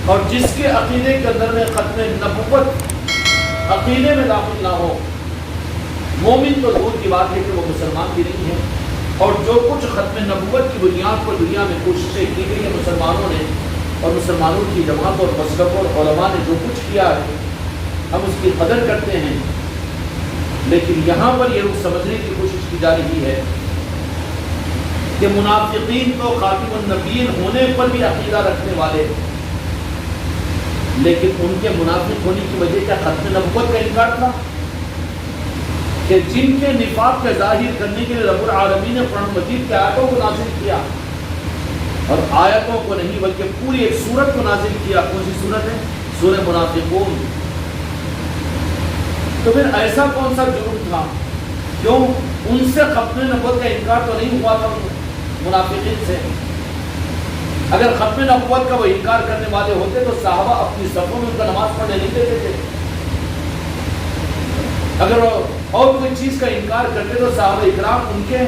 اور جس کے عقیدے کے اندر میں ختم نبوت عقیدے میں داخل نہ ہو، مومن تو دور کی بات ہے کہ وہ مسلمان بھی نہیں ہے۔ اور جو کچھ ختم نبوت کی بنیاد پر دنیا میں کوششیں کی گئی ہیں مسلمانوں نے اور مسلمانوں کی جماعت اور مسلک اور علماء نے جو کچھ کیا ہے، ہم اس کی قدر کرتے ہیں، لیکن یہاں پر یہ سمجھنے کی کوشش کی جا رہی ہے کہ منافقین تو خاتم النبیین ہونے پر بھی عقیدہ رکھنے والے، لیکن ان کے منافق ہونے کی وجہ کیا ختم نبوت کا انکار تھا؟ کہ جن کے نفاق کا ظاہر کرنے کے لیے رب العالمین نے قرآن مجید کی آیتوں کو نازل کیا، اور آیتوں کو نہیں بلکہ پوری ایک سورت کو نازل کیا۔ کون سی سورت ہے؟ سورہ منافقون۔ تو پھر ایسا کون سا جرم تھا؟ کیوں ان سے ختم نبوت کا انکار تو نہیں ہوا تھا منافقین سے؟ اگر ختم نبوت کا وہ انکار کرنے والے ہوتے تو صحابہ اپنی صفوں میں ان کا نماز پڑھنے نہیں دیتے تھے۔ اگر اور کوئی چیز کا انکار کرتے تو صحابہ اکرام ان کے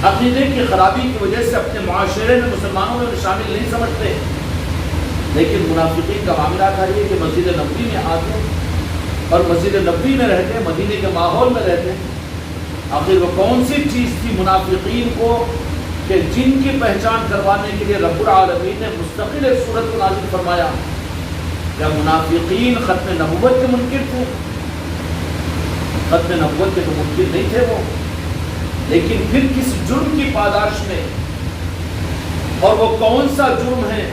عقیدے کی خرابی کی وجہ سے اپنے معاشرے میں مسلمانوں میں شامل نہیں سمجھتے۔ لیکن منافقین کا معاملہ تھا یہ کہ مسجد نبوی میں آتے اور مسجد نبوی میں رہتے، مدینے کے ماحول میں رہتے۔ آخر وہ کون سی چیز تھی منافقین کو کہ جن کی پہچان کروانے کے لیے رب العالمین نے مستقل ایک سورت کو نازل فرمایا؟ کیا منافقین ختم نبوت کے منکر تھے؟ ختم نبوت کے تو منکر نہیں تھے وہ، لیکن پھر کس جرم کی پاداش میں، اور وہ کون سا جرم ہے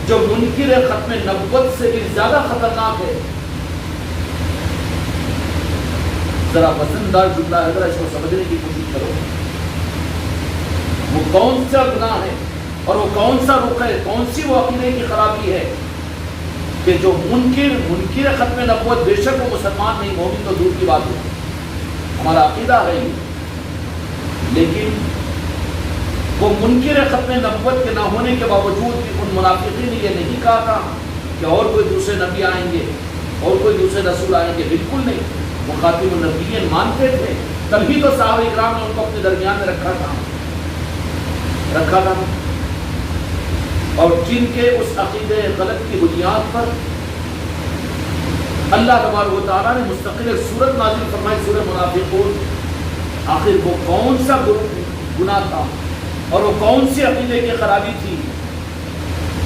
جو منکر ختم نبوت سے بھی زیادہ خطرناک ہے؟ ذرا وزندار جملہ ہے، ذرا اس کو سمجھنے کی کوشش کرو۔ وہ کون سا گناہ ہے اور وہ کون سا رخ ہے، کون سی وہ عقیدے کی خرابی ہے کہ جو منکر ختم نبوت، بے شک وہ مسلمان نہیں، مومن تو دور کی بات ہے، ہمارا عقیدہ ہے ہی، لیکن وہ منکر ختم نبوت کے نہ ہونے کے باوجود بھی ان منافقین نے یہ نہیں کہا تھا کہ اور کوئی دوسرے نبی آئیں گے اور کوئی دوسرے رسول آئیں گے، بالکل نہیں۔ وہ خاتم النبیین مانتے تھے، تبھی تو صحابہ اکرام نے ان کو اپنے درمیان میں رکھا تھا۔ اور جن کے اس عقیدے غلط کی بنیاد پر اللہ تبارک و تعالیٰ نے مستقل ایک سورت نازل فرمائی، سورہ منافقون۔ آخر وہ کون سا گناہ تھا اور وہ کون سی عقیدے کی خرابی تھی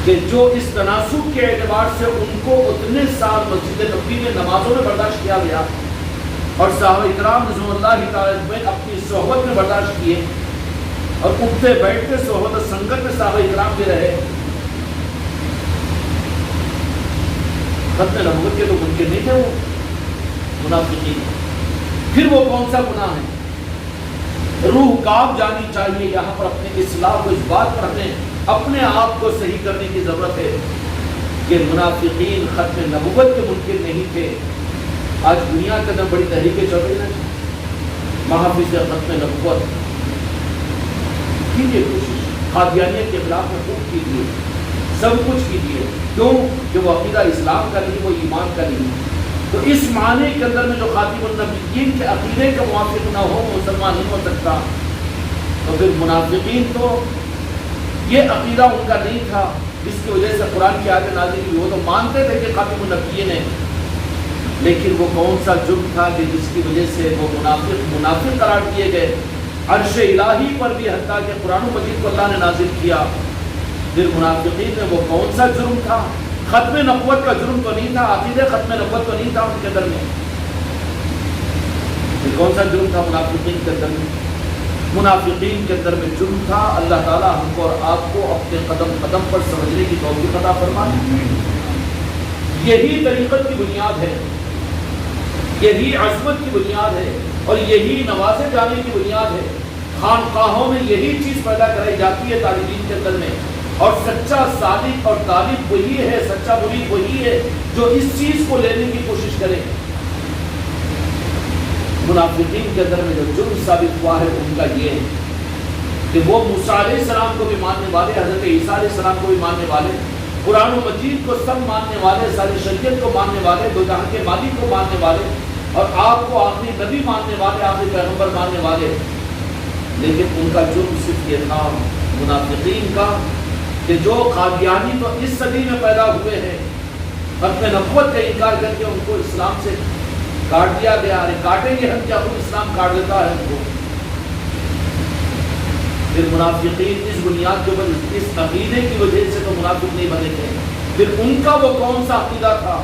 کہ جو اس تناسب کے اعتبار سے ان کو اتنے سال مسجد نبوی میں نمازوں میں برداشت کیا گیا اور صحابہ اکرام رضوان اللہ تعالیٰ عنہم اپنی صحبت میں برداشت کیے اور اٹھتے بیٹھتے صحبت و سنگت میں صحابہ اکرام بھی رہے، ختم نبوت کے تو منکر نہیں تھے وہ منافقین۔ پھر وہ کون سا گناہ ہے؟ روح کانپ جانی چاہیے یہاں پر اپنے اصلاح کو، اس بات پر ہمیں اپنے آپ کو صحیح کرنے کی ضرورت ہے کہ منافقین ختم نبوت کے منکر نہیں تھے۔ آج دنیا کے اندر بڑی تحریکیں چل رہی ہیں، محافظ ختم نبوت، کیجیے کوشش، قادیانیت کے خلاف میں خوب کیجیے، سب کچھ کیجیے، کیوں کہ وہ عقیدہ اسلام کا نہیں، وہ ایمان کا نہیں۔ تو اس معنی کے اندر میں جو خاتم النبیین کے عقیدے کا موافق نہ ہو وہ مسلمان نہیں ہو سکتا۔ تو پھر منافقین تو یہ عقیدہ ان کا نہیں تھا جس کی وجہ سے قرآن کی آیت نازل ہوئی، وہ تو مانتے تھے کہ خاتم النبیین ہے، لیکن وہ کون سا جرم تھا کہ جس کی وجہ سے وہ منافق قرار دیے گئے؟ عرش الہی پر بھی حتیٰ کہ قرآن مجید کو اللہ نے نازل کیا، پھر منافقین میں وہ کون سا جرم تھا؟ ختم نبوت کا جرم تو نہیں تھا، عقیدہ ختم نبوت تو نہیں تھا ان کے اندر میں، پھر کون سا جرم تھا منافقین کے اندر میں؟ منافقین کے اندر میں جرم تھا، اللہ تعالیٰ ہم کو اور آپ کو اپنے قدم قدم پر سمجھنے کی توفیق عطا فرمائے۔ یہی طریقت کی بنیاد ہے، یہی عظمت کی بنیاد ہے، اور یہی نوازے جانے کی بنیاد ہے۔ خانقاہوں میں یہی چیز پیدا کرائی جاتی ہے طالبین کے اندر میں، اور سچا صادق اور طالب وہی ہے، سچا مرید وہی ہے جو اس چیز کو لینے کی کوشش کرے۔ منافقین کے اندر میں جو جرم ثابت ہوا ہے ان کا یہ ہے کہ وہ موسیٰ علیہ السلام کو بھی ماننے والے، حضرت عیسیٰ علیہ السلام کو بھی ماننے والے، قرآن و مجید کو سب ماننے والے، ساری شریعت کو ماننے والے، دو جہاں کے مالک کو ماننے والے، اور آپ کو آخری نبی ماننے والے، آخری پیغمبر ماننے والے، لیکن ان کا جرم صرف یہ تھا منافقین کا کہ جو قادیانی تو اس صدی میں پیدا ہوئے ہیں، ختم نبوت کا انکار کر کے ان کو اسلام سے کاٹ دیا گیا. ارے کاٹیں گے ہم کیا، خود اسلام کاٹ دیتا ہے ان کو. پھر منافقین اس بنیاد کے اوپر، اس عقیدے کی وجہ سے تو منافق نہیں بنے تھے. پھر ان کا وہ کون سا عقیدہ تھا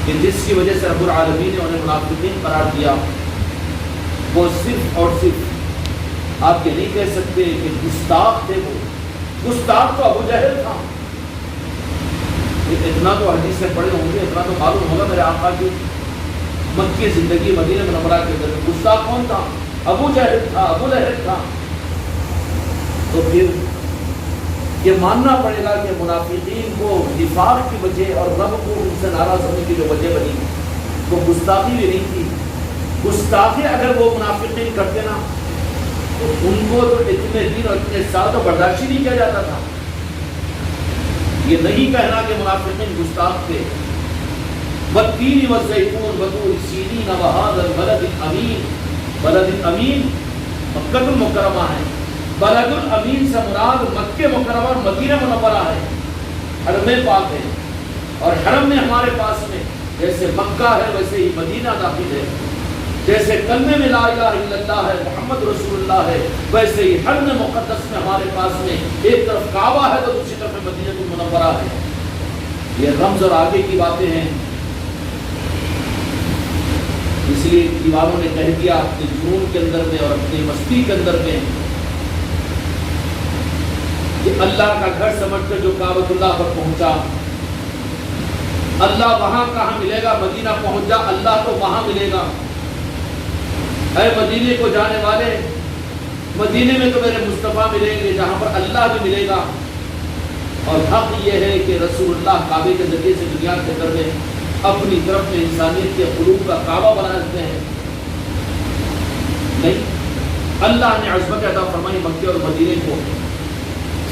کہ جس کی وجہ سے رب العالمین نے انہیں منافقین قرار دیا؟ وہ صرف اور صرف آپ یہ نہیں کہہ سکتے کہ گستاخ تھے. وہ گستاخ تو ابو جہل تھا. اتنا تو حدیث سے پڑھے ہوں گے، اتنا تو معلوم ہوگا میرے آقا کی مکی زندگی مدینہ منورہ کے اندر گستاخ کون تھا؟ ابو جہل تھا، ابو لہب تھا. تو پھر یہ ماننا پڑے گا کہ منافقین کو نفاق کی وجہ اور رب کو ان سے ناراض ہونے کی جو وجہ بنی وہ گستاخی بھی نہیں تھی. گستاخی اگر وہ منافقین کرتے نا تو ان کو تو اتنے دن اور اتنے سال تو برداشت ہی نہیں کیا جاتا تھا. یہ نہیں کہنا کہ منافقین گستاخ تھے. والتین والزیتون وطور سینین وہذا البلد الامین. بلد الامین مکہ المکرمہ ہے. بلد الامین سے مراد مکہ مکرمہ اور مدینہ منورہ ہے، حرم پاک ہے. اور حرم میں ہمارے پاس میں جیسے مکہ ہے ویسے ہی مدینہ داخل ہے. جیسے کلمے میں لا الہ الا اللہ ہے، محمد رسول اللہ ہے، ویسے ہی حرم مقدس میں ہمارے پاس میں ایک طرف کعبہ ہے تو دوسری طرف مدینہ المنورہ ہے. یہ رمز اور آگے کی باتیں ہیں. اس لیے دیوانوں نے کہہ دیا اپنے جنون کے اندر میں اور اپنی مستی کے اندر میں کہ اللہ کا گھر سمجھ کر جو کعبۃ اللہ پر پہنچا، اللہ وہاں کہاں ملے گا؟ مدینہ پہنچ جا، اللہ تو وہاں ملے گا. اے مدینے کو جانے والے، مدینے میں تو میرے مصطفیٰ ملیں گے جہاں پر اللہ بھی ملے گا. اور حق یہ ہے کہ رسول اللہ کعبے کے ذریعے سے دنیا کے اندر میں اپنی طرف میں انسانیت کے قلوب کا کعبہ بنا دیتے ہیں. نہیں، اللہ نے عظمت عطا فرمائی مکے اور مدینے کو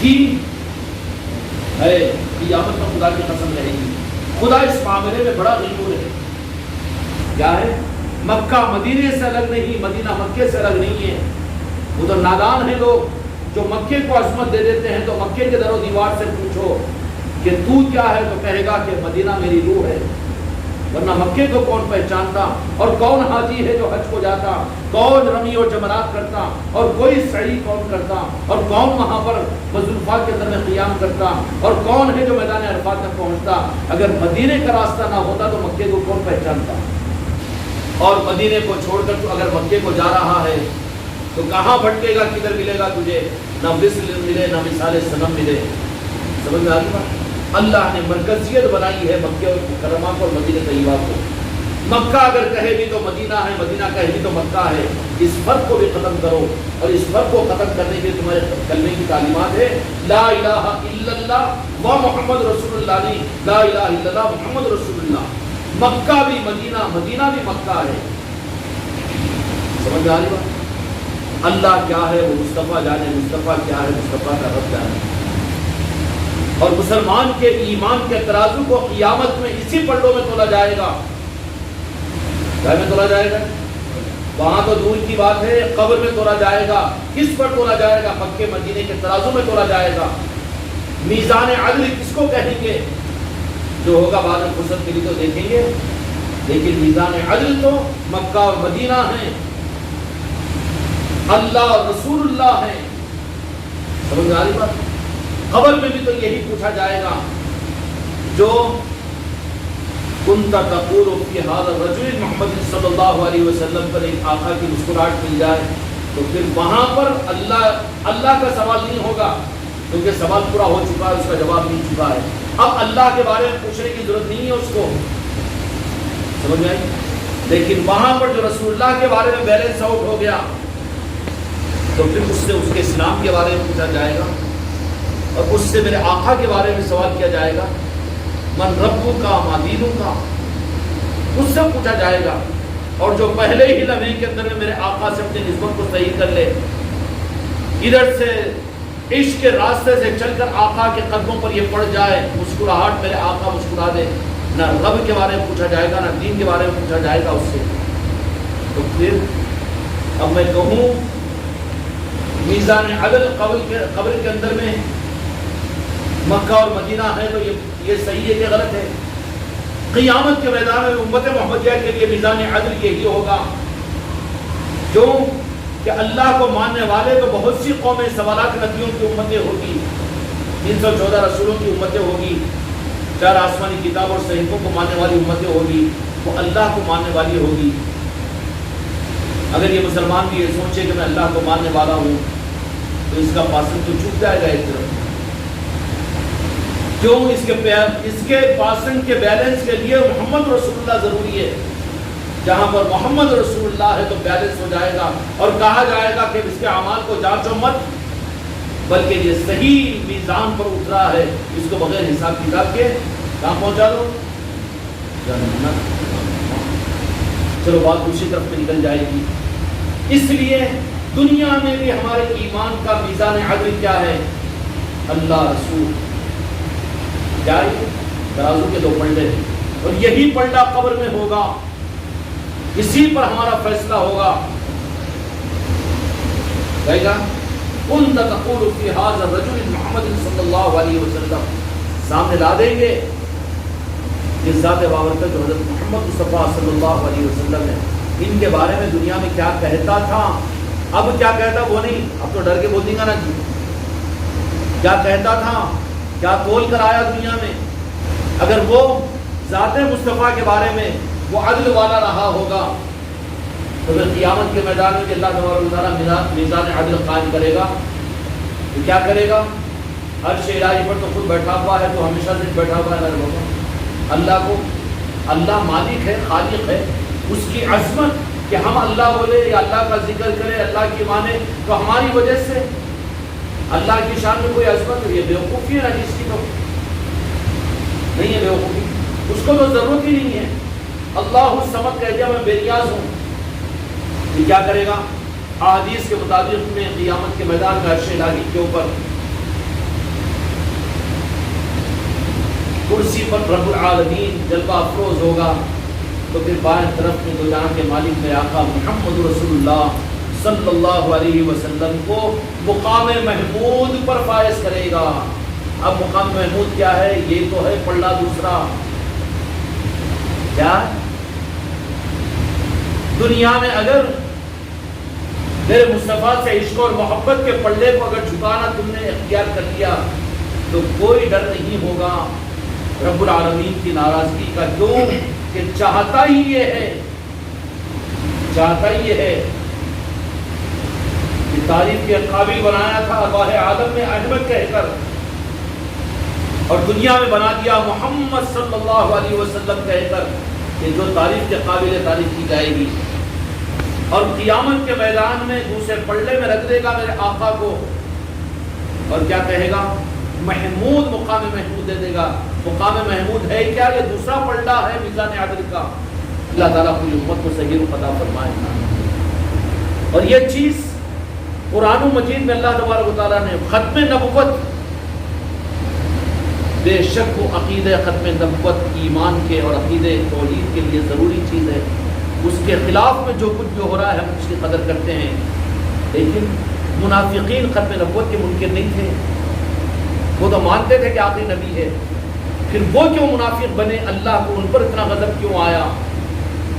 کی ہے. قیامت میں خدا کی قسم رہے گی. خدا اس معاملے میں بڑا غیور ہے. کیا ہے؟ مکہ مدینے سے الگ نہیں، مدینہ مکے سے الگ نہیں ہے. وہ تو نادان ہیں لوگ جو مکے کو عظمت دے دیتے ہیں. تو مکے کے در و دیوار سے پوچھو کہ تو کیا ہے تو کہے گا کہ مدینہ میری روح ہے. ورنہ مکے کو کون پہچانتا؟ اور کون حاجی ہے جو حج کو جاتا؟ کون رمی اور جمرات کرتا؟ اور کوئی سعی کون کرتا؟ اور کون وہاں پر مزدلفہ کے اندر میں قیام کرتا؟ اور کون ہے جو میدان عرفات تک پہنچتا؟ اگر مدینے کا راستہ نہ ہوتا تو مکے کو کون پہچانتا؟ اور مدینے کو چھوڑ کر تو اگر مکے کو جا رہا ہے تو کہاں بھٹکے گا؟ کدھر ملے گا تجھے؟ نہ وصل ملے، نہ مثال صنم ملے. سمجھ میں آ گئی بات؟ اللہ نے مرکزیت بنائی ہے مکہ اور مکرمہ کو اور مدینہ طیبہ کو. مکہ اگر کہے بھی تو مدینہ ہے، مدینہ کہے بھی تو مکہ ہے. اس فرق کو بھی ختم کرو. اور اس فرق کو ختم کرنے کے تمہارے کلمے کی تعلیمات ہے لا الہ الا اللہ و محمد رسول اللہ. لا الہ الا اللہ محمد رسول اللہ. مکہ بھی مدینہ، مدینہ بھی مکہ ہے. سمجھ میں آ رہی بات؟ اللہ کیا ہے وہ مصطفیٰ جانے، مصطفیٰ کیا ہے مصطفیٰ کا رب جانے. اور مسلمان کے ایمان کے ترازو کو قیامت میں اسی پلڑوں میں تولا جائے گا. کیا میں تولا جائے گا؟ وہاں تو دور کی بات ہے، قبر میں تولا جائے گا. کس پر تولا جائے گا؟ مکے مدینے کے ترازو میں تولا جائے گا. میزان عدل کس کو کہیں گے؟ جو ہوگا بعد میں فرصت ملی تو دیکھیں گے. لیکن میزان عدل تو مکہ اور مدینہ ہیں، اللہ اور رسول اللہ ہیں. سمجھ میں آ رہی بات؟ قبر میں بھی تو یہی پوچھا جائے گا جو کنت تقول فی ھذا الرجل محمد صلی اللہ علیہ وسلم پر ایک آقا کی مسکراہٹ مل جائے تو پھر وہاں پر اللہ کا سوال نہیں ہوگا کیونکہ سوال پورا ہو چکا ہے، اس کا جواب مل چکا ہے. اب اللہ کے بارے میں پوچھنے کی ضرورت نہیں ہے اس کو. سمجھ میں آئی؟ لیکن وہاں پر جو رسول اللہ کے بارے میں بیلنس آؤٹ ہو گیا تو پھر اس سے اس کے اسلام کے بارے میں پوچھا جائے گا اور اس سے میرے آقا کے بارے میں سوال کیا جائے گا. من ربو کا ما دینو کا، اس سے پوچھا جائے گا. اور جو پہلے ہی لمحے کے اندر میں میرے آقا سے اپنی نسبت کو صحیح کر لے، ادھر سے عشق کے راستے سے چل کر آقا کے قدموں پر یہ پڑ جائے، مسکراہٹ میرے آقا مسکرا دے، نہ رب کے بارے میں پوچھا جائے گا نہ دین کے بارے میں پوچھا جائے گا اس سے. تو پھر اب میں کہوں میزان عدل قبر کے اندر میں مکہ اور مدینہ ہے تو یہ صحیح ہے کہ غلط ہے؟ قیامت کے میدان میں امت محمدیہ کے لیے میزان عدل یہی ہوگا، جو کہ اللہ کو ماننے والے تو بہت سی قومیں، سوالات نبیوں کی امتیں ہوگی، 314 رسولوں کی امتیں ہوگی، 4 آسمانی کتاب اور صحیفوں کو ماننے والی امتیں ہوگی، وہ اللہ کو ماننے والی ہوگی۔ اگر یہ مسلمان بھی یہ سوچے کہ میں اللہ کو ماننے والا ہوں تو اس کا پاسن تو چھوٹ جائے گا ایک طرف۔ کیوں؟ اس کے پاسن کے بیلنس کے لیے محمد رسول اللہ ضروری ہے۔ جہاں پر محمد رسول اللہ ہے تو بیلنس ہو جائے گا، اور کہا جائے گا کہ اس کے اعمال کو جانچو مت، بلکہ یہ صحیح میزان پر اترا ہے، اس کو بغیر حساب کتاب کے کہاں پہنچا دو، چلو بات دوسری طرف میں نکل جائے گی۔ اس لیے دنیا میں بھی ہمارے ایمان کا میزان عدل کیا ہے؟ اللہ رسول، کیا ہے؟ ترازو کے 2 پلڑے ہیں، اور یہی پلڑا قبر میں ہوگا، اسی پر ہمارا فیصلہ ہوگا۔ کہے گا کن تقول فی ھذا الرجل محمد صلی اللہ علیہ وسلم، سامنے لا دیں گے اس ذات بابرکت جو حضرت محمد مصطفیٰ صلی اللہ علیہ وسلم ہے، ان کے بارے میں دنیا میں کیا کہتا تھا، اب کیا کہتا وہ نہیں، اب تو ڈر کے بول دیں گا نا جی، کیا کہتا تھا، کیا تول کر آیا دنیا میں۔ اگر وہ ذات مصطفیٰ کے بارے میں وہ عدل والا رہا ہوگا تو پھر قیامت کے میدان میں کہ اللہ تبارک و تعالیٰ میزان عدل قائم کرے گا تو کیا کرے گا؟ عرش الہی پر تو خود بیٹھا ہوا ہے، تو ہمیشہ سے بیٹھا ہوا ہے اللہ کو، اللہ مالک ہے، خالق ہے، اس کی عظمت کہ ہم اللہ بولے یا اللہ کا ذکر کرے، اللہ کی مانے، تو ہماری وجہ سے اللہ کی شان میں کوئی عظمت ہے؟ یہ بیوقوفی ہے نا، جس کی تو نہیں ہے بیوقوفی، اس کو تو ضرورت ہی نہیں ہے۔ اللہ الصمد کہہ دیا میں بے نیاز ہوں، یہ کیا کرے گا؟ احادیث کے مطابق میں قیامت کے میدان میں عرش الہی کے اوپر کرسی پر رب العالمین جلوہ افروز ہوگا، تو پھر بائیں طرف میں دو جہاں کے مالک میرے آقا محمد رسول اللہ صلی اللہ علیہ وسلم کو مقام محمود پر فائز کرے گا۔ اب مقام محمود کیا ہے؟ یہ تو ہے پلڑا دوسرا، کیا دنیا میں اگر میرے مصطفیٰ سے عشق اور محبت کے پلڑے کو اگر جھکانا تم نے اختیار کر لیا تو کوئی ڈر نہیں ہوگا رب العالمین کی ناراضگی کا، کیوں کہ چاہتا ہی یہ ہے کہ تعریف کے قابل بنایا تھا ارواح عالم میں احمد کہہ کر، اور دنیا میں بنا دیا محمد صلی اللہ علیہ وسلم کہہ کر کہ جو تعریف کے قابل تعریف کی جائے گی، اور قیامت کے میدان میں دوسرے پلڑے میں رکھ دے گا میرے آقا کو، اور کیا کہے گا؟ محمود، مقام محمود دے دے گا۔ مقام محمود ہے کیا؟ یہ دوسرا پلڑا ہے میزان عدل کا۔ اللہ تعالیٰ پوری امت کو صحیح و عطا فرمائے۔ اور یہ چیز قرآن مجید میں اللہ تبارک و تعالیٰ نے ختم نبوت، بے شک وہ عقیدہ ختم نبوت ایمان کے اور عقیدہ توحید کے لیے ضروری چیز ہے، اس کے خلاف میں جو کچھ بھی ہو رہا ہے ہم اس کی قدر کرتے ہیں، لیکن منافقین ختم نبوت کے منکر نہیں تھے، وہ تو مانتے تھے کہ آخری نبی ہے، پھر وہ کیوں منافق بنے؟ اللہ کو ان پر اتنا غضب کیوں آیا؟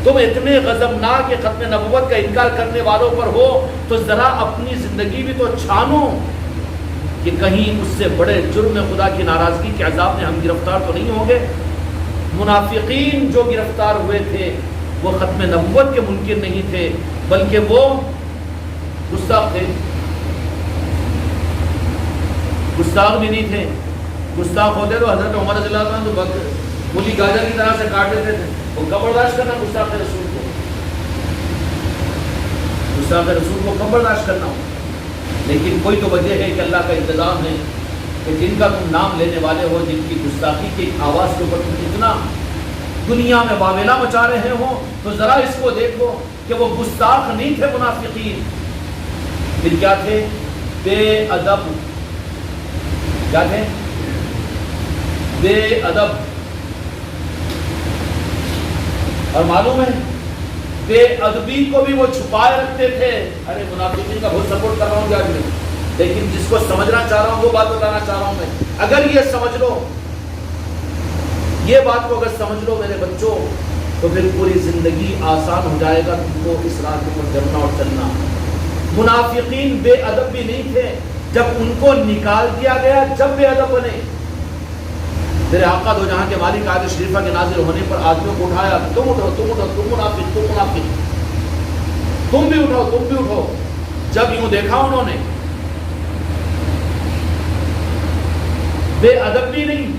تم اتنے غضبناک کہ ختم نبوت کا انکار کرنے والوں پر ہو تو ذرا اپنی زندگی بھی تو چھانو کہ کہیں اس سے بڑے جرم خدا کی ناراضگی کے عذاب میں ہم گرفتار تو نہیں ہوں گے۔ منافقین جو گرفتار ہوئے تھے وہ ختم نبوت کے منکر نہیں تھے، بلکہ وہ گستاخ تھے، گستاخ بھی نہیں تھے۔ گستاخ ہوتے تو حضرت عمر رضی اللہ عنہ تو مولی گاجر کی طرح سے کاٹ دیتے تھے، وہ کب برداشت کرنا گستاخ رسول کو، گستاخ رسول کو کب برداشت کرنا ہو؟ لیکن کوئی تو وجہ ہے کہ اللہ کا انتظام ہے کہ جن کا تم نام لینے والے ہو، جن کی گستاخی کی آواز کے اوپر تم اتنا دنیا میں واویلا مچا رہے ہو، تو ذرا اس کو دیکھو کہ وہ گستاخ نہیں تھے منافقین، پھر کیا تھے؟ بے ادب، کیا تھے؟ بے ادب۔ اور معلوم ہے بے ادبی کو بھی وہ چھپائے رکھتے تھے۔ ارے منافقین کا بہت سپورٹ کر رہا ہوں آج میں، لیکن جس کو سمجھنا چاہ رہا ہوں وہ بات بتانا چاہ رہا ہوں میں. اگر یہ سمجھ لو، یہ بات کو اگر سمجھ لو میرے بچوں، تو پھر پوری زندگی آسان ہو جائے گا تم کو اس راہ پر چلنا اور چلنا. منافقین بے ادب بھی نہیں تھے، جب ان کو نکال دیا گیا جب بے ادب بنے. میرے آقا دو جہاں کے مالک آیت شریفہ کے نازل ہونے پر آدمیوں کو اٹھایا، تم اٹھو تم اٹھو، تم منافق تم منافق، تم بھی اٹھو تم بھی اٹھو. جب یوں دیکھا انہوں نے، بے ادب بھی نہیں.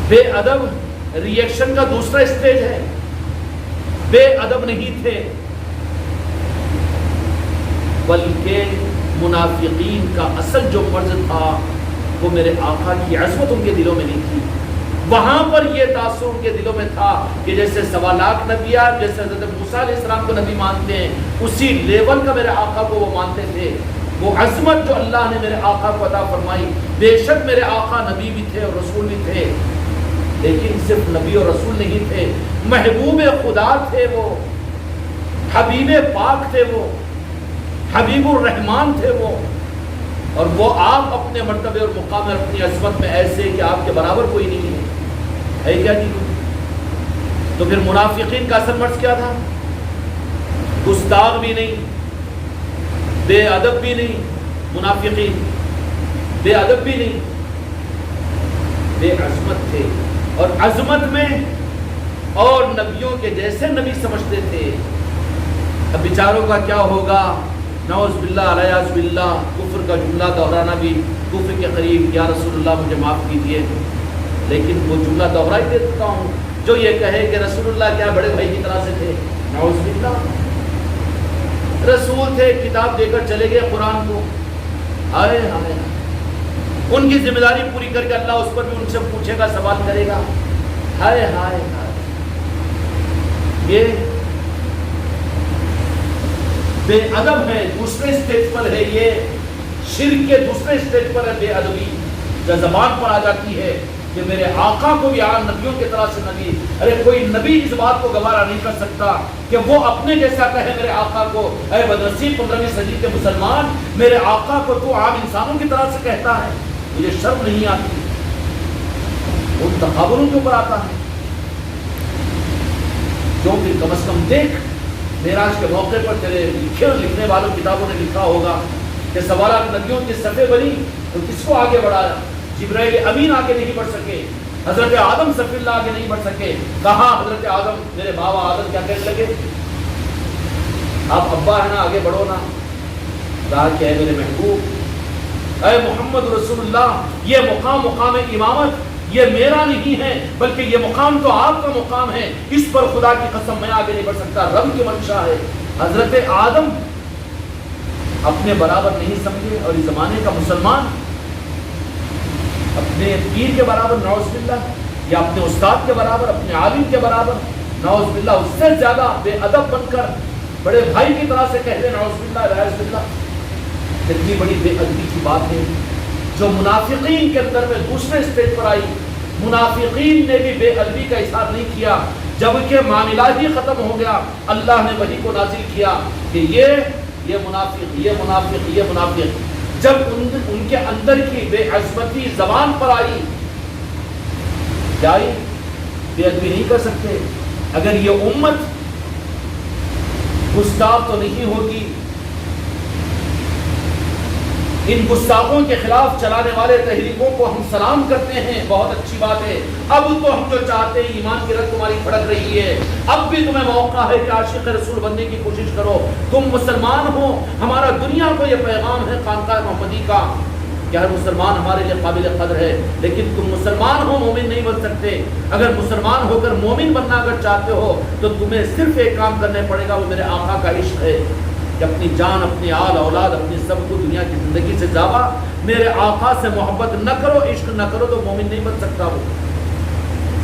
بے ادب ری ایکشن کا دوسرا اسٹیج ہے. بے ادب نہیں تھے، بلکہ منافقین کا اصل جو فرض تھا وہ میرے آقا کی عظمت ان کے دلوں میں نہیں تھی. وہاں پر یہ تاثر ان کے دلوں میں تھا کہ جیسے 1.25 لاکھ نبیات، جیسے حضرت موسیٰ علیہ السلام کو نبی مانتے ہیں، اسی لیول کا میرے آقا کو وہ مانتے تھے. وہ عظمت جو اللہ نے میرے آقا کو عطا فرمائی، بے شک میرے آقا نبی بھی تھے اور رسول بھی تھے، لیکن صرف نبی اور رسول نہیں تھے، محبوب خدا تھے، وہ حبیب پاک تھے، وہ حبیب الرحمان تھے وہ. اور وہ آپ اپنے مرتبے اور مقام اور اپنی عظمت میں ایسے کہ آپ کے برابر کوئی نہیں ہے کیا جی؟ تو پھر منافقین کا اصل مرض کیا تھا؟ گستاخ بھی نہیں، بے ادب بھی نہیں. منافقین بے ادب بھی نہیں، بے عظمت تھے. اور عظمت میں اور نبیوں کے جیسے نبی سمجھتے تھے. اب بیچاروں کا کیا ہوگا؟ نعوذ باللہ علیہ باللہ، کفر کا جملہ دہرانا بھی کفر کے قریب. یا رسول اللہ مجھے معاف کیجیے، لیکن وہ جملہ دہرا ہی دے دیتا ہوں جو یہ کہے کہ رسول اللہ کیا بڑے بھائی کی طرح سے تھے. نعوذ باللہ، رسول تھے، کتاب دے کر چلے گئے قرآن کو. آئے ہائے، ان کی ذمہ داری پوری کر کے اللہ اس پر بھی ان سے پوچھے گا، سوال کرے گا. ہائے ہائے ہائے، یہ بے ادب ہے. دوسرے اسٹیج پر ہے، یہ شرک کے دوسرے اسٹیج پر ہے بے ادبی. جب زبان پر آ جاتی ہے کہ میرے آقا کو بھی عام نبیوں کی طرح سے نبی، ارے کوئی نبی اس بات کو گوارا نہیں کر سکتا کہ وہ اپنے جیسا کہے میرے آقا کو، اے بدنصیب 15ویں صدی کے مسلمان، میرے آقا کو تو عام انسانوں کی طرح سے کہتا ہے. مجھے شرم نہیں آتی. ان تقابلوں کے اوپر آتا ہے. کیونکہ کم از کم دیکھ، معراج کے موقع پر تیرے لکھنے والوں کتابوں نے لکھا ہوگا کہ سوالات نبیوں کی صفحے بنی تو کس کو آگے بڑھایا؟ جبرائیل امین آگے نہیں بڑھ سکے، حضرت آدم صفی اللہ آگے نہیں بڑھ سکے. کہاں حضرت آدم، میرے بابا آدم کیا کہنے لگے؟ آپ ابا ہے نا، آگے بڑھو نا. کہا کہ اے میرے محبوب، اے محمد رسول اللہ، یہ مقام امامت یہ میرا نہیں ہے، بلکہ یہ مقام تو آپ کا مقام ہے. اس پر خدا کی قسم میں آگے نہیں بڑھ سکتا، رب کی منشا ہے. حضرت آدم اپنے برابر نہیں سمجھے، اور اس زمانے کا مسلمان اپنے پیر کے برابر، نعوذ باللہ، یا اپنے استاد کے برابر، اپنے عالم کے برابر، نعوذ باللہ، اس سے زیادہ بے ادب بن کر بڑے بھائی کی طرح سے کہہ دے، نعوذ باللہ علیہ باللہ. کتنی بڑی بے ادبی کی بات ہے جو منافقین کے اندر میں دوسرے اسٹیج پر آئی. منافقین نے بھی بے ادبی کا اظہار نہیں کیا، جبکہ معاملہ ہی ختم ہو گیا. اللہ نے وحی کو نازل کیا کہ یہ منافق، یہ منافق، یہ منافق. جب ان کے اندر کی بے عظمتی زبان پر آئی، کیا آئی؟ بے ادبی نہیں کر سکتے. اگر یہ امت گستاخ تو نہیں ہوگی. ان گستاخوں کے خلاف چلانے والے تحریکوں کو ہم سلام کرتے ہیں، بہت اچھی بات ہے. اب تو ہم جو چاہتے ہیں، ایمان کی رگ تمہاری پھڑک رہی ہے، اب بھی تمہیں موقع ہے کہ عاشق رسول بننے کی کوشش کرو. تم مسلمان ہو، ہمارا دنیا کو یہ پیغام ہے خانقاہ محمدی کا کہ ہر مسلمان ہمارے لیے قابل قدر ہے. لیکن تم مسلمان ہو، مومن نہیں بن سکتے. اگر مسلمان ہو کر مومن بننا اگر چاہتے ہو تو تمہیں صرف ایک کام کرنے پڑے گا، وہ میرے آقا کا عشق ہے. کہ اپنی جان، اپنی آل اولاد، اپنی سب کو دنیا کی زندگی سے زیادہ میرے آقا سے محبت نہ کرو، عشق نہ کرو تو مومن نہیں بن سکتا. وہ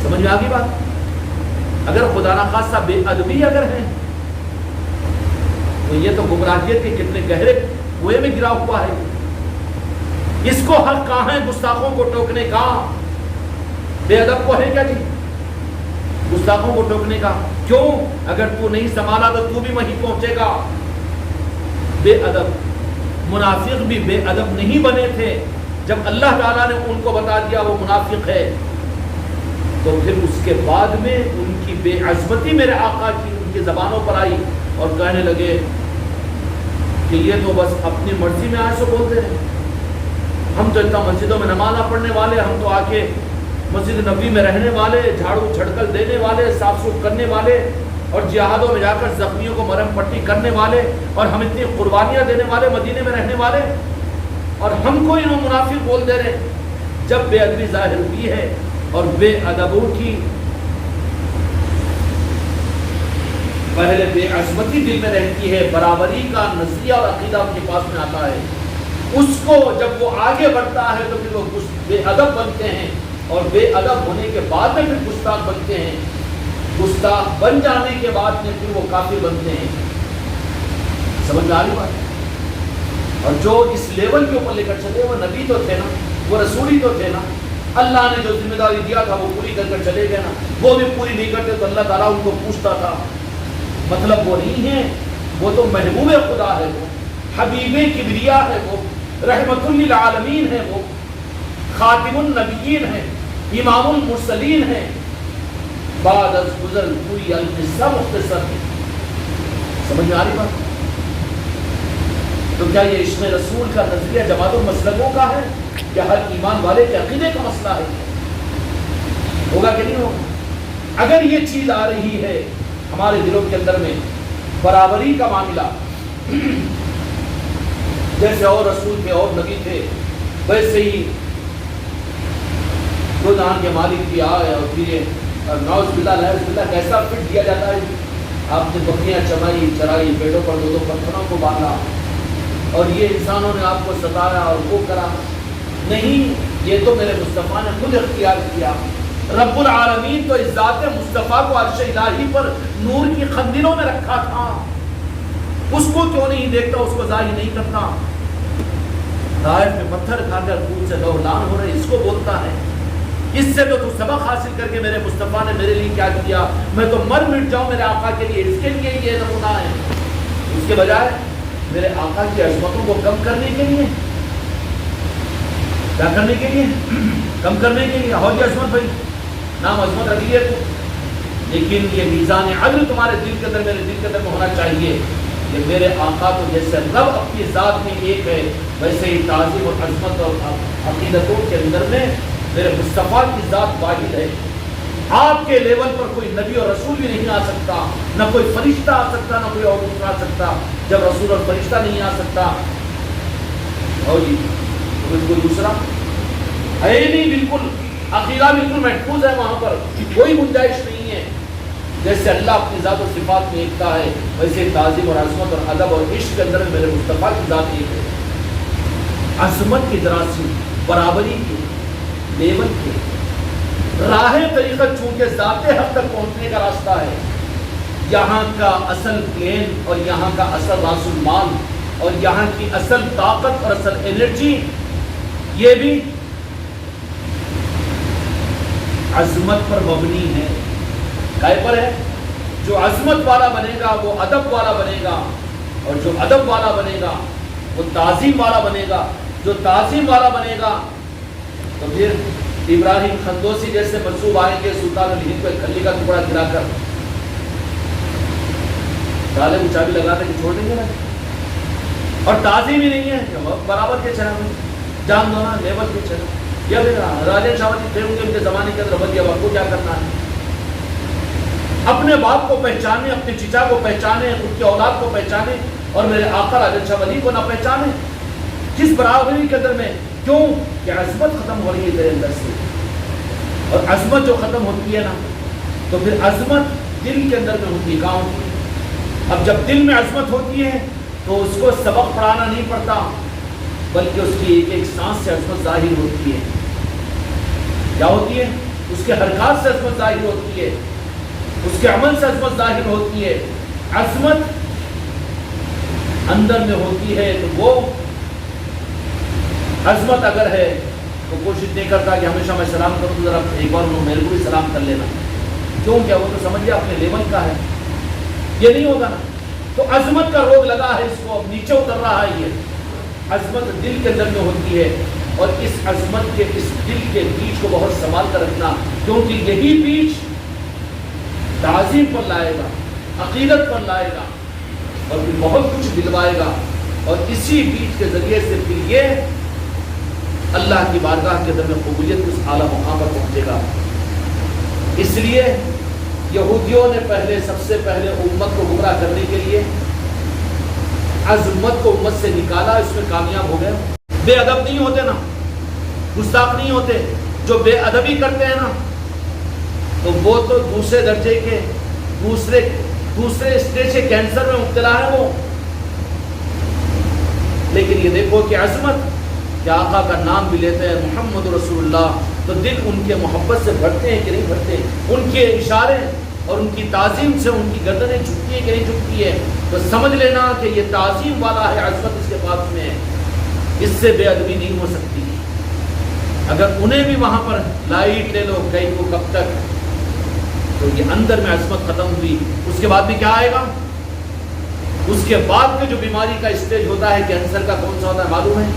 سمجھ میں آگی بات؟ اگر خدا نخواستہ بے ادبی اگر ہے تو یہ تو گمراہیت کے کتنے گہرے کنویں میں گرا ہوا ہے. اس کو حق کہاں ہے گستاخوں کو ٹوکنے کا؟ بے ادب کو ہے کیا جی گستاخوں کو ٹوکنے کا؟ کیوں؟ اگر تو نہیں سنبھالا تو تو بھی وہیں پہنچے گا. بے ادب منافق بھی بے ادب نہیں بنے تھے. جب اللہ تعالیٰ نے ان کو بتا دیا وہ منافق ہے تو پھر اس کے بعد میں ان کی بے عظمتی میرے آقا کی ان کی زبانوں پر آئی اور کہنے لگے کہ یہ تو بس اپنی مرضی میں آئے سو بولتے ہیں. ہم تو اتنا مسجدوں میں نماز پڑھنے والے, ہم تو آ کے مسجد نبوی میں رہنے والے, جھاڑو چھڑکل دینے والے, صاف ستھرا کرنے والے اور جہادوں میں جا کر زخمیوں کو مرہم پٹی کرنے والے, اور ہم اتنی قربانیاں دینے والے, مدینے میں رہنے والے, اور ہم کو انہوں منافق بول دے رہے. جب بے ادبی ظاہر ہوئی ہے اور بے ادبوں کی پہلے بے عظمتی دل میں رہتی ہے, برابری کا نظریہ اور عقیدہ ان کے پاس میں آتا ہے, اس کو جب وہ آگے بڑھتا ہے تو پھر وہ بے ادب بنتے ہیں, اور بے ادب ہونے کے بعد میں پھر گستاخ بنتے ہیں, گستاخ بن جانے کے بعد میں پھر وہ کافر بنتے ہیں. سمجھ میں آ رہی بات؟ اور جو اس لیول کے اوپر لے کر چلے وہ نبی تو تھے نا, وہ رسول ہی تو تھے نا, اللہ نے جو ذمہ داری دیا تھا وہ پوری کر کر چلے گئے نا. وہ بھی پوری نہیں کرتے تو اللہ تعالیٰ ان کو پوچھتا تھا. مطلب وہ نہیں ہے, وہ تو محبوب خدا ہے, وہ حبیب کبریا ہے, وہ رحمت للعالمین ہے, وہ خاتم النبیین ہے, امام المرسلین ہے, بعد از گزر پوری القصہ مختصر ہے. سمجھ میں آ رہی بات؟ تو کیا یہ عشق رسول کا نظریہ جماعت المسلکوں کا ہے یا ہر ایمان والے کے عقیدے کا مسئلہ ہے؟ ہوگا کہ نہیں ہوگا؟ اگر یہ چیز آ رہی ہے ہمارے دلوں کے اندر میں, برابری کا معاملہ, جیسے اور رسول تھے اور نبی تھے ویسے ہی دو جہان کے مالک بھی آئے, اور پھر یہ نعوذ باللہ نعوذ باللہ کیسا فٹ دیا جاتا ہے. آپ نے بکریاں چرائی, پیٹوں پر دو پتھروں کو باندھا, اور یہ انسانوں نے آپ کو ستایا اور وہ کرا. نہیں, یہ تو میرے مصطفیٰ نے خود اختیار کیا. رب العالمین تو اس ذات مصطفیٰ کو عرش الہی پر نور کی خندلوں میں رکھا تھا, اس کو کیوں نہیں دیکھتا, اس کو ظاہر نہیں کرتا. طائف میں پتھر کھا کر خون سے لہولان ہو رہے, اس کو بولتا ہے اس سے تو سبق حاصل کر کے میرے مصطفیٰ نے میرے لیے کیا کیا, میں تو مر مٹ جاؤں میرے آقا کے لیے, اس کے لیے یہ نمونہ ہے. اس کے بجائے میرے آقا کی عظمتوں کو کم کرنے کے لیے, کیا کرنے کے لیے, کم کرنے کے لیے. اور یہ عظمت بھائی نام عظمت رکھی ہے تو, لیکن یہ میزان عدل تمہارے دل کے اندر, میرے دل کے اندر میں ہونا چاہیے کہ میرے آقا تو جیسے رب اپنی ذات میں ایک ہے, ویسے ہی تعظیم اور عظمت اور عقیدتوں کے اندر میں میرے مصطفیٰ کی ذات واحد ہے. آپ کے لیول پر کوئی نبی اور رسول بھی نہیں آ سکتا, نہ کوئی فرشتہ آ سکتا, نہ کوئی اور دوسرا آ سکتا. جب رسول اور فرشتہ نہیں آ سکتا, اور جی کوئی دوسرا ہے نہیں, بالکل عقیدہ بالکل محفوظ ہے, وہاں پر کوئی گنجائش نہیں ہے. جیسے اللہ اپنی ذات و صفات میں ایکتا ہے, ویسے تعظیم اور عظمت اور ادب اور عشق کے اندر میرے مصطفیٰ کی ذات ایک ہے. عظمت کی دراصل, برابری کی, لیول کی راہ طریقت, چونکہ ذات حق تک پہنچنے کا راستہ ہے. یہاں کا اصل پلین اور یہاں کا اصل راس المال اور یہاں کی اصل طاقت اور اصل انرجی, یہ بھی عظمت پر مبنی ہے. کائے پر ہے؟ جو عظمت والا بنے گا وہ ادب والا بنے گا, اور جو ادب والا بنے گا وہ تعظیم والا بنے گا. جو تعظیم والا بنے گا تو پھر ابراہیم خندوسی جیسے منصوب آئیں گے, سلطان الہند کو ایک کھلی کا ٹکڑا گرا کر تالے کو چابی لگا کے چھوڑ دیں گے نا. اور تعظیم ہی نہیں ہے, برابر کے چہرہ میں جان دو نا, لیول کے چہرہ. یا پھر راجن شاہ جی تھے ان کے زمانے کے اندر بدیا وقت کو کیا کرنا ہے, اپنے باپ کو پہچانے, اپنے چچا کو پہچانے, خود کی اولاد کو پہچانے, اور میرے آقا راجن شاہ ولی کو نہ پہچانے. کس برابری کے اندر میں, کیوں کہ عظمت ختم ہو رہی ہے تیرے اندر سے. اور عظمت جو ختم ہوتی ہے نا تو پھر عظمت دل کے اندر میں ہوتی ہے. کہاں ہوتی ہے؟ اب جب دل میں عظمت ہوتی ہے تو اس کو سبق پڑھانا نہیں پڑتا, بلکہ اس کی ایک ایک سانس سے عظمت ظاہر ہوتی ہے. کیا ہوتی ہے؟ اس کے حرکات سے عظمت ظاہر ہوتی ہے, اس کے عمل سے عظمت ظاہر ہوتی ہے. عظمت اندر میں ہوتی ہے تو وہ عظمت اگر ہے تو کوشش نہیں کرتا کہ ہمیشہ میں سلام کروں تو ذرا ایک بار انہوں میرے کو بھی سلام کر لینا, کیوں کیا وہ تو سمجھ لیا اپنے لیول کا ہے. یہ نہیں ہوگا نا. تو عظمت کا روگ لگا ہے اس کو, اب نیچے اتر رہا ہے یہ. عظمت دل کے اندر میں ہوتی ہے، اور اس عظمت کے اس دل کے بیچ کو بہت سنبھال کر رکھنا، کیونکہ یہی بیچ تعظیم پر لائے گا، عقیدت پر لائے گا، اور پھر بہت کچھ دلوائے گا، اور اسی بیچ کے ذریعے سے پھر یہ اللہ کی بارگاہ کے اندر میں قبولیت کے اس اعلیٰ مقام پر پہنچے گا۔ اس لیے یہودیوں نے سب سے پہلے امت کو گمراہ کرنے کے لیے عظمت کو امت سے نکالا، اس میں کامیاب ہو گئے۔ بے ادب نہیں ہوتے نا، گستاخ نہیں ہوتے، جو بے ادبی کرتے ہیں نا تو وہ تو دوسرے درجے کے دوسرے اسٹیج کے کینسر میں مبتلا ہے وہ۔ لیکن یہ دیکھو کہ عظمت کہ آقا کا نام بھی لیتے ہیں محمد رسول اللہ، تو دل ان کے محبت سے بھرتے ہیں کہ نہیں بھرتے، ان کے اشارے اور ان کی تعظیم سے ان کی گردنیں جھکتی ہیں کہ نہیں جھکتی ہے، تو سمجھ لینا کہ یہ تعظیم والا ہے، عظمت اس کے پاس میں ہے، اس سے بے ادبی نہیں ہو سکتی۔ اگر انہیں بھی وہاں پر لائٹ لے لو کئی کو کب تک، تو یہ اندر میں عظمت ختم ہوئی۔ اس کے بعد بھی کیا آئے گا؟ اس کے بعد میں جو بیماری کا اسٹیج ہوتا ہے کینسر کا، کون سا ہوتا ہے معلوم ہے؟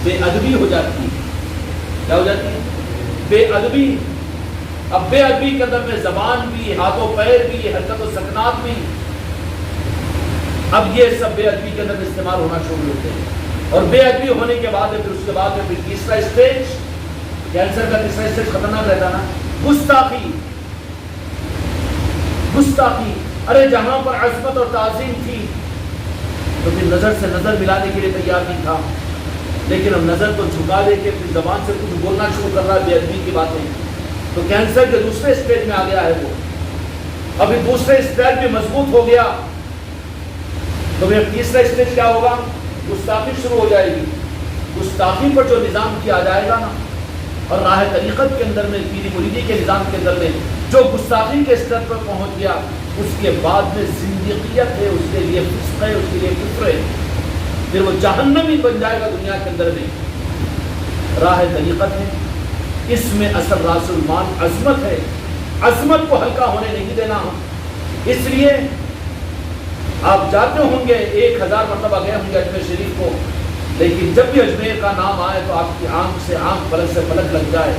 بے ادبی ہو جاتی ہے۔ کیا ہو جاتی ہے؟ بے ادبی۔ اب بے ادبی کے اندر میں زبان بھی، ہاتھوں پیر بھی، حرکت و سکنات بھی، اب یہ سب بے ادبی کے اندر استعمال ہونا شروع ہوتے ہیں، اور بے ادبی ہونے کے بعد پھر اس کے بعد میں پھر تیسرا اسٹیج، کینسر کا تیسرا اسٹیج خطرناک رہتا نا، گستاخی۔ گستاخی، ارے جہاں پر عظمت اور تعظیم تھی تو پھر نظر سے نظر ملانے کے لیے تیار نہیں تھا، لیکن اب نظر کو جھکا دے کے پھر زبان سے کچھ بولنا شروع کر رہا ہے بے ادبی کی باتیں، تو کینسر کے دوسرے اسٹیج میں آ گیا ہے وہ۔ ابھی دوسرے اسٹیج میں مضبوط ہو گیا تو پھر تیسرا اسٹیج کیا ہوگا؟ گستاخی شروع ہو جائے گی۔ گستاخی پر جو نظام کیا جائے گا نا، اور راہ طریقت کے اندر میں پیری مریدی کے نظام کے اندر میں جو گستاخی کے اسٹیج پر پہنچ گیا، اس کے بعد میں زندگیت ہے، اس کے لیے فسق ہے، اس کے لیے کفر ہے، پھر وہ جہنمی بن جائے گا دنیا کے اندر میں۔ راہ طریقت ہے، اس میں اصل راس المال عظمت ہے، عظمت کو ہلکا ہونے نہیں دینا ہم۔ اس لیے آپ جاتے ہوں گے 1000 مرتبہ گئے ہوں گے اجمیر شریف کو، لیکن جب بھی اجمیر کا نام آئے تو آپ کی آنکھ سے آنکھ، پلک سے پلک لگ جائے،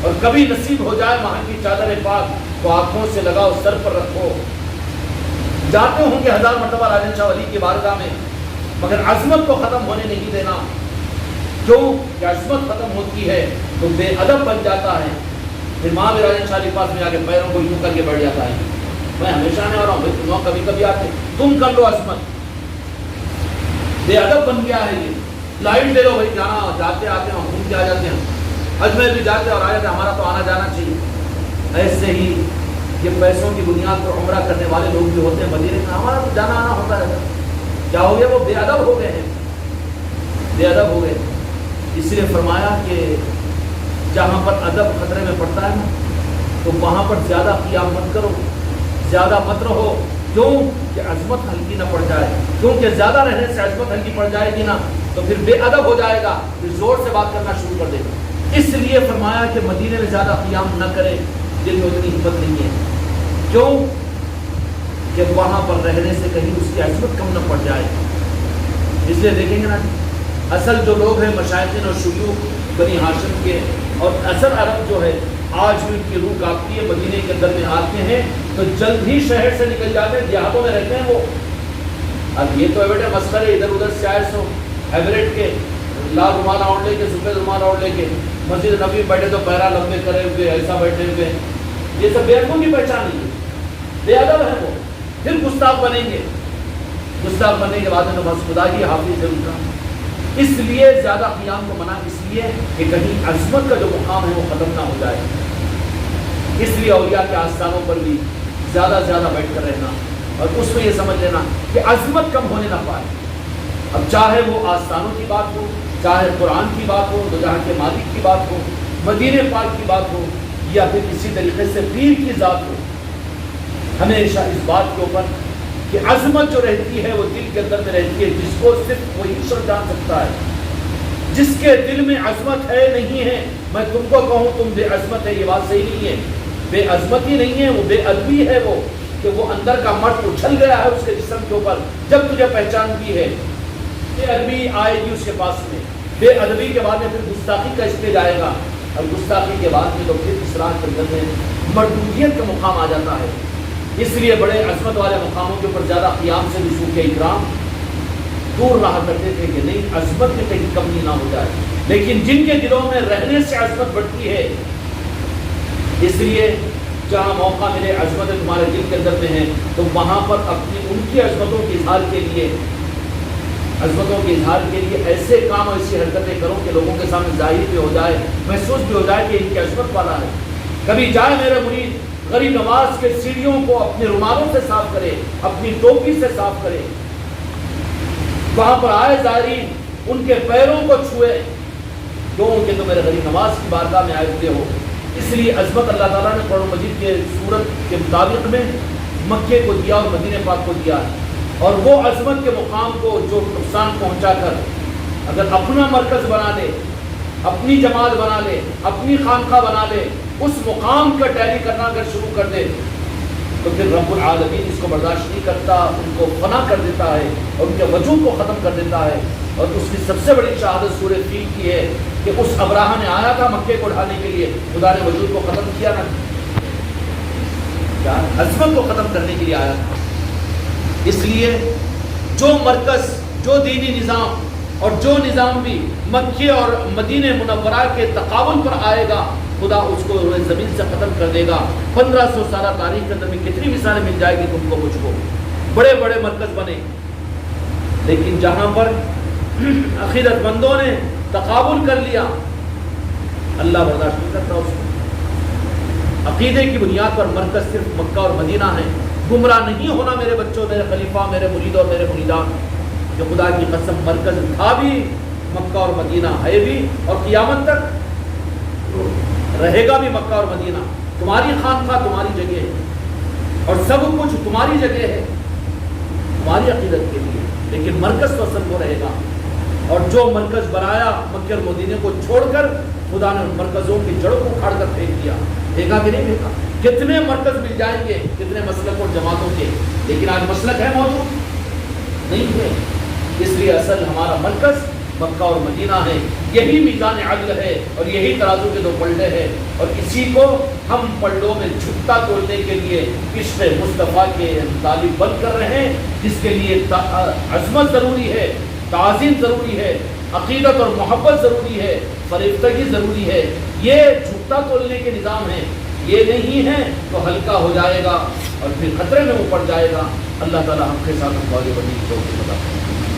اور کبھی نصیب ہو جائے وہاں کی چادر پاک تو آنکھوں سے لگاؤ، سر پر رکھو۔ جاتے ہوں گے 1000 مرتبہ راجن شاہ ولی کی بارگاہ میں، مگر عظمت کو ختم ہونے نہیں دینا، کیوں کہ عظمت ختم ہوتی ہے تو بے ادب بن جاتا ہے، پھر ماں بھی راجن شاہ کے پاس میں آ کے پیروں کو یوں کر کے بیٹھ جاتا ہے، میں ہمیشہ آنے والا ہوں بھائی، تم کبھی کبھی آتے، تم کر لو عظمت۔ بے ادب بن گیا ہے یہ۔ لائٹ لے لو بھائی، جانا جاتے آتے ہیں، گھوم کے آ جاتے ہیں، اجمیر بھی جاتے اور آ جاتے، ہمارا تو آنا جانا چاہیے۔ ایسے ہی یہ پیسوں کی بنیاد پر عمرہ کرنے والے لوگ بھی ہوتے ہیں مدینے میں، ہمارا تو جانا آنا ہوتا رہتا ہے۔ کیا ہو گیا؟ وہ بے ادب ہو گئے ہیں، بے ادب ہو گئے۔ اس لیے فرمایا کہ جہاں پر ادب خطرے میں پڑتا ہے نا، تو وہاں پر زیادہ قیام مت کرو، زیادہ مت رہو، کیوں کہ عظمت ہلکی نہ پڑ جائے، کیونکہ زیادہ رہنے سے عظمت ہلکی پڑ جائے گی نا تو پھر بے ادب ہو جائے گا، پھر زور سے بات کرنا شروع کر دے گا۔ اس لیے فرمایا کہ مدینے میں زیادہ قیام نہ کرے، دل میں اتنی ہمت نہیں ہے، کیوں کہ وہاں پر رہنے سے کہیں اس کی عظمت کم نہ پڑ جائے۔ اس لیے دیکھیں گے نا، اصل جو لوگ ہیں مشائخین اور شیوخ بنی ہاشم کے، اور اصل عرب جو ہے آج بھی ان کی روح کانپتی ہے، مدینے کے اندر میں آتے ہیں تو جلد ہی شہر سے نکل جاتے ہیں، دیہاتوں میں رہتے ہیں وہ۔ اب یہ تو بیٹے مسخرے، ادھر ادھر سے آئے سو ایوریٹ کے لال رومال اوڑھ لے کے، سفید رومال اوڑھ لے کے مسجد نبی بیٹھے تو پیرا لمبے کرے ہوئے، ایسا بیٹھے ہوئے، یہ سب بے ادبوں کی پہچان نہیں ہے، بے ادب ہے وہ، پھر گستاخ بنیں گے۔ گستاخ بننے کے بعد نماز خدا کی حافظ ہے ان کا۔ اس لیے زیادہ قیام کو منع اس لیے کہ کہیں عظمت کا جو مقام ہے وہ ختم نہ ہو جائے۔ اس لیے اولیاء کے آستانوں پر بھی زیادہ زیادہ بیٹھ کر رہنا، اور اس میں یہ سمجھ لینا کہ عظمت کم ہونے نہ پائے۔ اب چاہے وہ آستانوں کی بات ہو، چاہے قرآن کی بات ہو، تو جہاں کے مالک کی بات ہو، مدینے پاک کی بات ہو، یا پھر کسی طریقے سے پیر کی ذات ہو، ہمیشہ اس بات کے اوپر کہ عظمت جو رہتی ہے وہ دل کے اندر میں رہتی ہے، جس کو صرف وہی ایشور جان سکتا ہے۔ جس کے دل میں عظمت ہے نہیں ہے، میں تم کو کہوں تم بے عظمت ہے، یہ بات صحیح نہیں ہے۔ بے عظمت ہی نہیں ہے، وہ بے ادبی ہے، وہ کہ وہ اندر کا مرد اچھل گیا ہے اس کے جسم کے اوپر۔ جب تجھے پہچان دی ہے بے ادبی آئے گی اس کے پاس میں، بے ادبی کے بعد میں پھر گستاخی کا اسٹیج آئے گا، اور گستاخی کے بعد میں تو پھر اس راہ کے اندر میں مردودیت کا مقام آ جاتا ہے۔ اس لیے بڑے عظمت والے مقاموں کے اوپر زیادہ قیام سے رسوخ اکرام دور رہا کرتے تھے کہ نہیں عظمت میں کہیں کمی نہ ہو جائے، لیکن جن کے دلوں میں رہنے سے عظمت بڑھتی ہے، اس لیے جہاں موقع ملے عظمت تمہارے دل کے اندر میں ہے تو وہاں پر اپنی ان کی عظمتوں کے اظہار کے لیے ایسے کام اور ایسی حرکتیں کرو کہ لوگوں کے سامنے ظاہر بھی ہو جائے، محسوس بھی ہو جائے کہ ان کی عظمت والا ہے۔ کبھی جائے میرے مرید غریب نواز کے سیڑھیوں کو اپنے رومالوں سے صاف کرے، اپنی ٹوپی سے صاف کرے، وہاں پر آئے زائرین ان کے پیروں کو چھوئے، کیوں کہ تو میرے غریب نواز کی بارگاہ میں آئے ہوئے ہو۔ اس لیے عظمت اللہ تعالیٰ نے قرآن مجید کے سورت کے مطابق میں مکے کو دیا اور مدینہ پاک کو دیا ہے، اور وہ عظمت کے مقام کو جو نقصان پہنچا کر اگر اپنا مرکز بنا لے، اپنی جماعت بنا لے، اپنی خانقاہ بنا لے، اس مقام کا ٹیلی کرنا اگر شروع کر دے تو پھر رب العالمین اس کو برداشت نہیں کرتا، ان کو فنا کر دیتا ہے اور ان کے وجود کو ختم کر دیتا ہے۔ اور اس کی سب سے بڑی شہادت سورہ فیل کی ہے کہ اس ابراہہ نے آیا تھا مکے کو ڈھانے کے لیے، خدا نے وجود کو ختم کیا نا، کیا عظمت کو ختم کرنے کے لیے آیا تھا۔ اس لیے جو مرکز، جو دینی نظام اور جو نظام بھی مکے اور مدینہ منورہ کے تقابل پر آئے گا، خدا اس کو زمین سے ختم کر دے گا۔ 1500 سالہ تاریخ کے اندر میں کتنی مثالیں مل جائے گی تم کو مجھ کو، بڑے بڑے مرکز بنے، لیکن جہاں پر عقیدت مندوں نے تقابل کر لیا، اللہ برداشت نہیں کرتا اس کو۔ عقیدے کی بنیاد پر مرکز صرف مکہ اور مدینہ ہے۔ گمراہ نہیں ہونا میرے بچوں، میرے خلیفہ، میرے مرید اور میرے مریدان، کہ خدا کی قسم مرکز تھا بھی مکہ اور مدینہ، ہے بھی اور قیامت تک رہے گا بھی مکہ اور مدینہ۔ تمہاری خانقاہ تمہاری جگہ ہے اور سب کچھ تمہاری جگہ ہے تمہاری عقیدت کے لیے، لیکن مرکز تو اصل کو رہے گا۔ اور جو مرکز بنایا مکہ اور مدینہ کو چھوڑ کر، خدا نے مرکزوں کی جڑوں کو اکھاڑ کر پھینک دیا۔ دیکھا کہ نہیں دیکھا؟ کتنے مرکز مل جائیں گے، کتنے مسلک اور جماعتوں کے، لیکن آج مسلک ہے موجود نہیں ہے۔ اس لیے اصل ہمارا مرکز مکہ اور مدینہ ہے، یہی میزان عدل ہے اور یہی ترازو کے دو پلڑے ہیں، اور اسی کو ہم پلڑوں میں جھکتا تولنے کے لیے عشق مصطفیٰ کے طالب بن کر رہے ہیں، جس کے لیے عظمت ضروری ہے، تعظیم ضروری ہے، عقیدت اور محبت ضروری ہے، فریفتگی ضروری ہے۔ یہ جھکتا تولنے کے نظام ہیں، یہ نہیں ہے تو ہلکا ہو جائے گا اور پھر خطرے میں وہ پڑ جائے گا۔ اللہ تعالی ہم کے ساتھ آگے بڑھنے کی توفیق عطا فرمائے۔